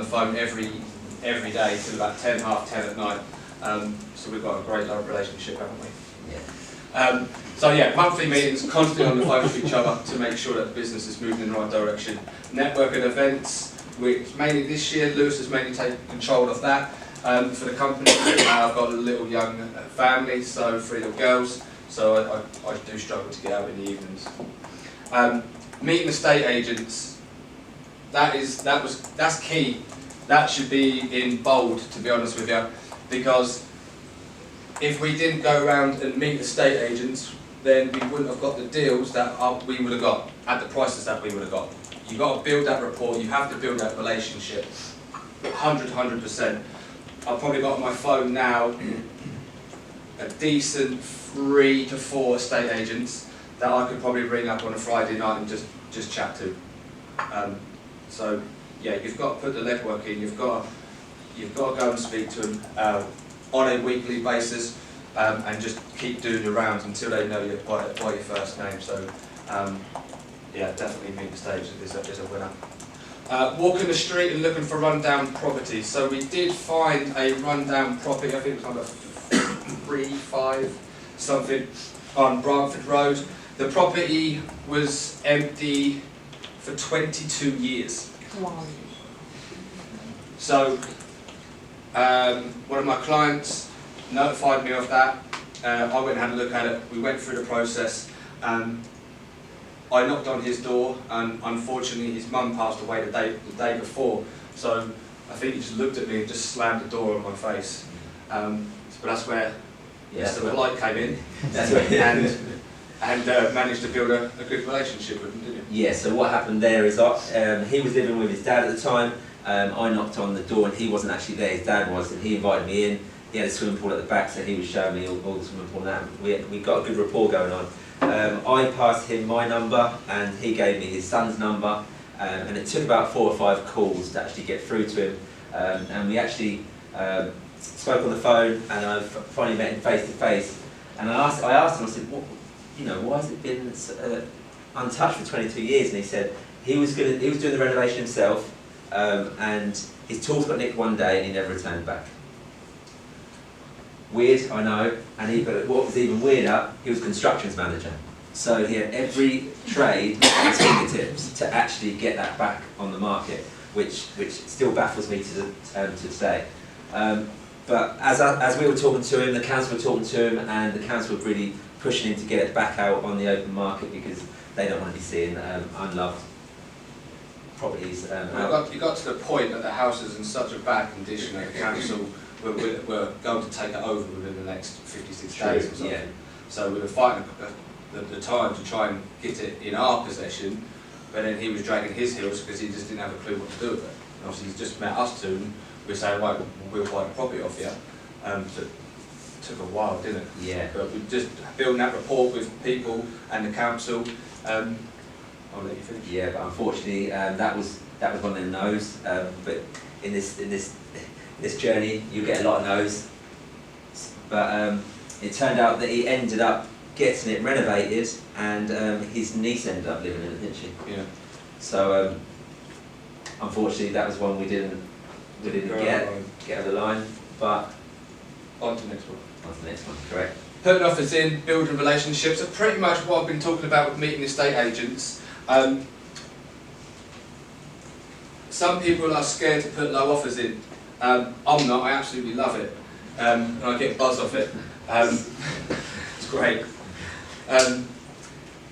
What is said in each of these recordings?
phone every day till about 10, half 10 at night. So we've got a great relationship, haven't we? Yeah. So yeah, monthly meetings, constantly on the phone with each other to make sure that the business is moving in the right direction. Networking events, which mainly this year, Lewis has mainly taken control of that for the company. I've got a little young family, so 3 little girls, so I do struggle to get out in the evenings. Meeting estate agents, that's key. That should be in bold, to be honest with you, because if we didn't go around and meet estate agents, then we wouldn't have got the deals that we would have got at the prices that we would have got. You've got to build that rapport, you have to build that relationship, 100%. I've probably got on my phone now a decent 3 to 4 estate agents that I could probably ring up on a Friday night and just chat to. So yeah, you've got to put the legwork in, you've got to go and speak to them on a weekly basis, and just keep doing your rounds until they know you by your first name. So yeah, definitely meet the stage is a winner. Walking the street and looking for rundown properties. So we did find a rundown property, I think it was number 35 something, on Bramford Road. The property was empty for 22 years. Wow. So one of my clients notified me of that. I went and had a look at it. We went through the process. I knocked on his door, and unfortunately his mum passed away the day before. So I think he just looked at me and just slammed the door on my face. But that's where the light came in, and managed to build a good relationship with him, didn't you? Yeah. So what happened there is he was living with his dad at the time. I knocked on the door and he wasn't actually there. His dad was, and he invited me in. He had a swimming pool at the back, so he was showing me all the swimming pool and that. We got a good rapport going on. I passed him my number and he gave me his son's number, and it took about 4 or 5 calls to actually get through to him, and we actually spoke on the phone, and I finally met him face to face, and I asked him, I said, why has it been untouched for 22 years? And he said he was doing the renovation himself, and his tools got nicked one day and he never returned back. Weird, I know, but what was even weirder, he was constructions manager. So he had every trade at his fingertips to actually get that back on the market, which still baffles me to today. But as we were talking to him, the council were talking to him, and the council were really pushing him to get it back out on the open market because they don't want to be seeing unloved properties. You got to the point that the house is in such a bad condition that the council were going to take it over within the next 56 days or something. Yeah. So we were fighting the time to try and get it in our possession, but then he was dragging his heels because he just didn't have a clue what to do with it. And obviously he's just met us two, and we're saying, right, we'll buy the property off you. So it took a while, didn't it? Yeah. But we just building that rapport with people and the council. I'll let you finish. Yeah, but unfortunately that was one of the no's. But in this journey, you get a lot of no's. But it turned out that he ended up getting it renovated, and his niece ended up living in it, didn't she? Yeah. So unfortunately, that was one we didn't get over the line. But on to the next one. On to the next one, correct. Putting offers in, building relationships, are pretty much what I've been talking about with meeting estate agents. Some people are scared to put low offers in. I'm not, I absolutely love it. And I get buzz off it. It's great. But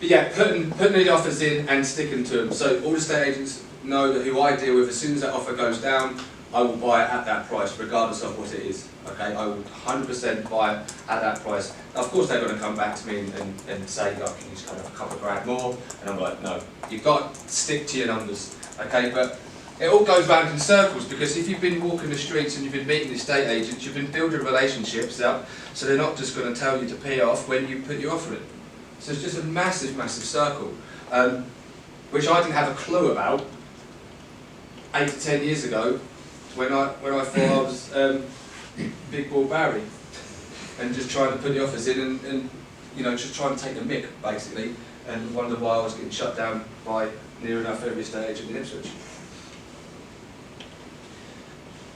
yeah, putting the offers in and sticking to them. So all estate agents know that who I deal with, as soon as that offer goes down, I will buy it at that price, regardless of what it is. Okay, I will 100% buy it at that price. Of course, they're going to come back to me and say, oh, can you just have a couple of grand more? And I'm like, no, you've got to stick to your numbers. Okay, but it all goes round in circles, because if you've been walking the streets and you've been meeting estate agents, you've been building relationships up, so they're not just going to tell you to pay off when you put your offer in. So it's just a massive, massive circle, which I didn't have a clue about 8 to 10 years ago, when I thought I was Big Ball Barry, and just trying to put the offers in and just trying to take the mick basically, and wonder why I was getting shut down by near enough every estate agent in Ipswich.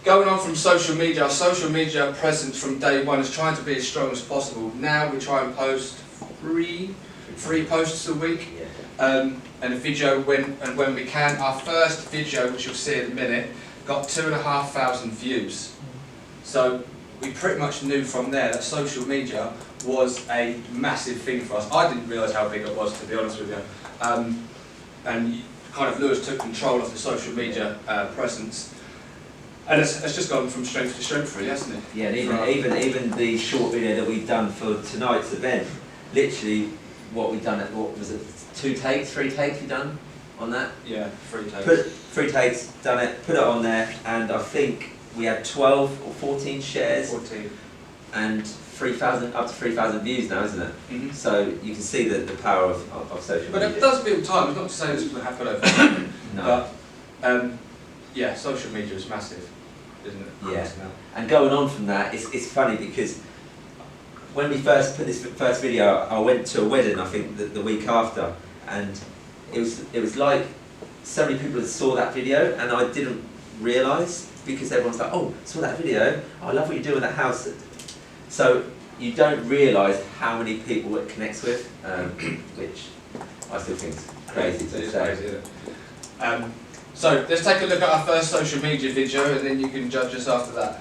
going on from social media, our social media presence from day one is trying to be as strong as possible. Now we try and post three posts a week, and a video when we can. Our first video, which you'll see in a minute, got 2,500 views. So we pretty much knew from there that social media was a massive thing for us. I didn't realise how big it was, to be honest with you. And kind of Lewis took control of the social media presence. And it's just gone from strength to strength for you, hasn't it? Yeah, and even the short video that we've done for tonight's event, literally what we've done, what was it, 3 takes we've done on that? Yeah, 3 takes. 3 takes, done it, put it on there, and I think we had 12 or 14 shares. 14. And 3,000, up to 3,000 views now, isn't it? Mm-hmm. So you can see the power of social media. But it does build time. It's not to say this will happen overnight. No. But yeah, social media is massive, isn't it? Yeah. And going on from that, it's funny because when we first put this first video, I went to a wedding, I think the week after, and it was like so many people that saw that video, and I didn't realise, because everyone's like, oh, saw that video, oh, I love what you do with that house. So you don't realise how many people it connects with, which I still think is crazy to say. Crazy, isn't it? So let's take a look at our first social media video, and then you can judge us after that.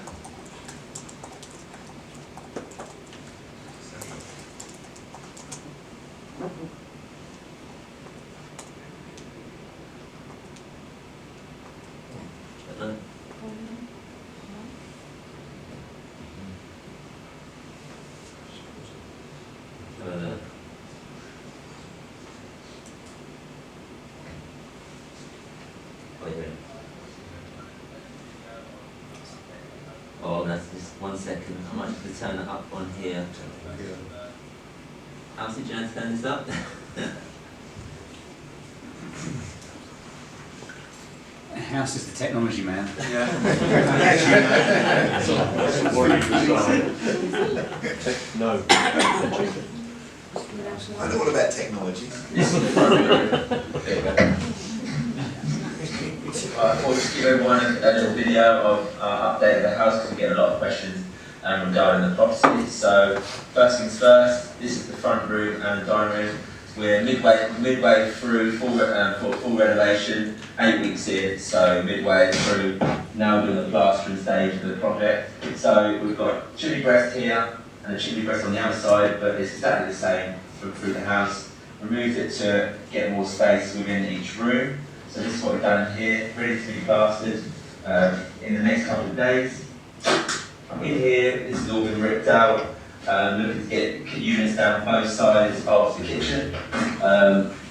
Oh, that's just 1 second. I might have to turn it up on here. Alfie, do you know how to turn this up? House is the technology man. Yeah. No. I know all about technology. We'll just give everyone a little video of our update of the house, because we get a lot of questions regarding the property. So first things first, this is the front room and dining room. We're midway through full renovation, 8 weeks in, so midway through, now doing the plastering stage of the project. So we've got chimney breast here and a chimney breast on the outside, but it's exactly the same through the house. Removed it to get more space within each room. So this is what we've done here, ready to be plastered in the next couple of days. In here, this has all been ripped out. Looking to get units down both sides of the kitchen.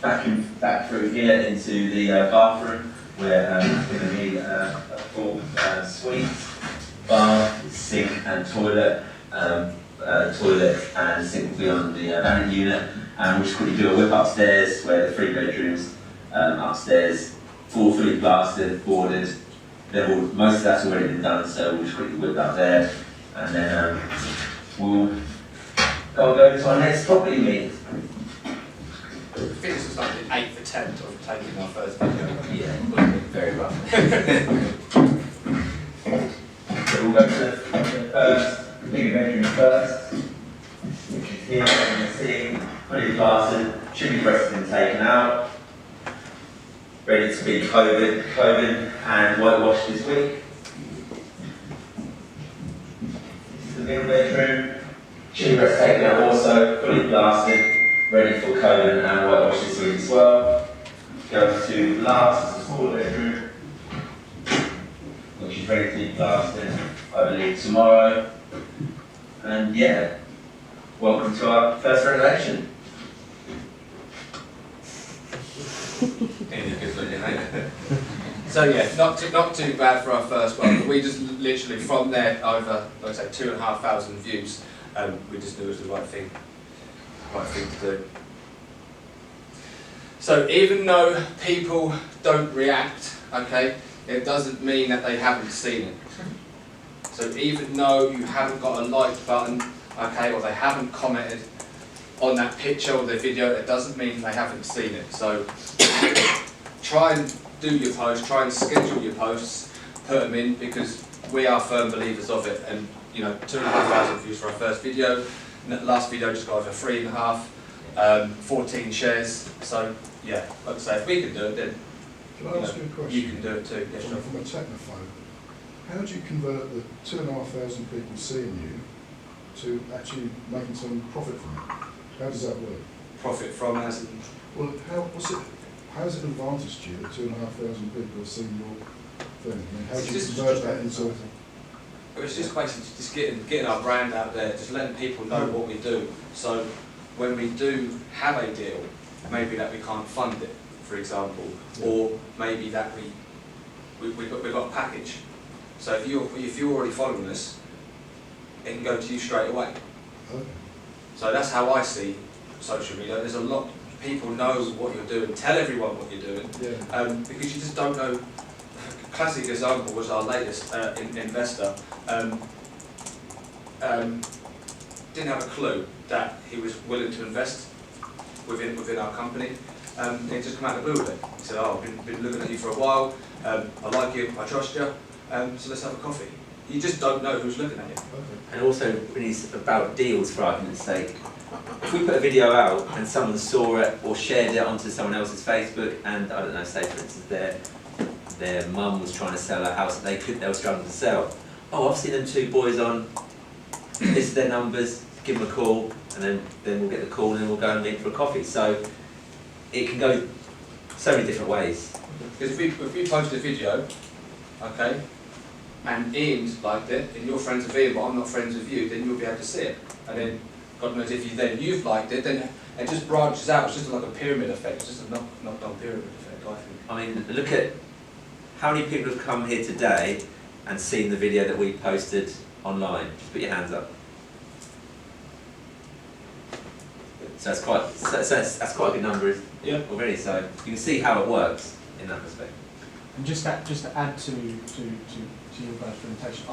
Back through here into the bathroom, where we're going to need a full suite, bath, sink and toilet. Toilet and sink will be on the vanity unit. And we'll just quickly do a whip upstairs, where the 3 bedrooms upstairs, fully plastered, boarded. Most of that's already been done, so we'll just quickly whip up there, and then we'll go to our next property meet. I think this was like the 8th attempt of taking our first video. Yeah, very rough. So we'll go to the first, bigger bedroom first, which is here, as you can see, fully plastered, chimney breast has been taken out, ready to be cloven and whitewashed this week. This is the middle bedroom, chimney breast taken out also, fully plastered, ready for cloven and whitewashed this week as well. Go to last, the small bedroom, which is ready to be plastered, I believe, tomorrow. And yeah, welcome to our first renovation. So yeah, not too bad for our first one. But we just literally from there over, like I say, 2,500 views. We just knew it was the right thing to do. So even though people don't react, okay, it doesn't mean that they haven't seen it. So even though you haven't got a like button, okay, or they haven't commented on that picture or the video, it doesn't mean they haven't seen it. So try and do your posts, try and schedule your posts, put them in, because we are firm believers of it, and you know, 2,500 views for our first video. And the last video just got over 3.5, 14 shares. So yeah, like I say, if we can do it, then Can I ask you a question? you can do it too. Yes, From, sure. from a technophobe, how do you convert the 2,500 people seeing you to actually making some profit from it? How does that work? Profit from as in, Well, how is it an advantage to you that 2,500 people have seen your thing? I mean, how do you convert that into? it's just basically just getting our brand out there, just letting people know what we do. So when we do have a deal, maybe that we can't fund it, for example, or maybe that we've got a package. So if you're already following us, it can go to you straight away. Okay. So that's how I see social media. There's a lot, people know what you're doing, tell everyone what you're doing, Yeah. because you just don't know. Classic example was our latest investor. Didn't have a clue that he was willing to invest within our company. It just come out of the blue with it. He said, "Oh, I've been looking at you for a while. I like you, I trust you. So let's have a coffee." You just don't know who's looking at you. Okay. And also, when it's about deals, for argument's sake, if we put a video out and someone saw it or shared it onto someone else's Facebook, and I don't know, say for instance their mum was trying to sell a house that they were struggling to sell. Oh, I've seen them two boys on. This is their numbers. Give them a call, and then we'll get the call, and then we'll go and meet for a coffee. So it can go so many different ways. Because if we post a video, okay, and Ian's liked it, and you're friends with Ian, but I'm not friends with you, then you'll be able to see it. And then, God knows if you've liked it, then it just branches out. It's just like a pyramid effect. It's just a knock-down pyramid effect, I think. I mean, look at how many people have come here today and seen the video that we posted online. Just put your hands up. So that's quite a good number already. So you can see how it works in that respect. And just to add to your guys' presentation,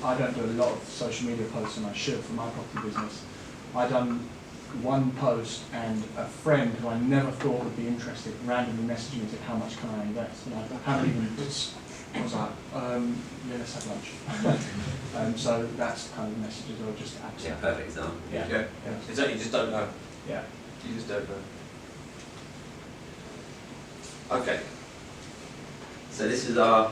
I don't do a lot of social media posts, and I should for my property business. I done one post, and a friend who I never thought would be interested randomly messaged me and said, "How much can I invest?" And I haven't even. I was like, "Yeah, let's have lunch." So that's the kind of messages I would just add to. Yeah, perfect example. Yeah. Exactly. You just don't know. Yeah. You just don't know. Okay. So this is our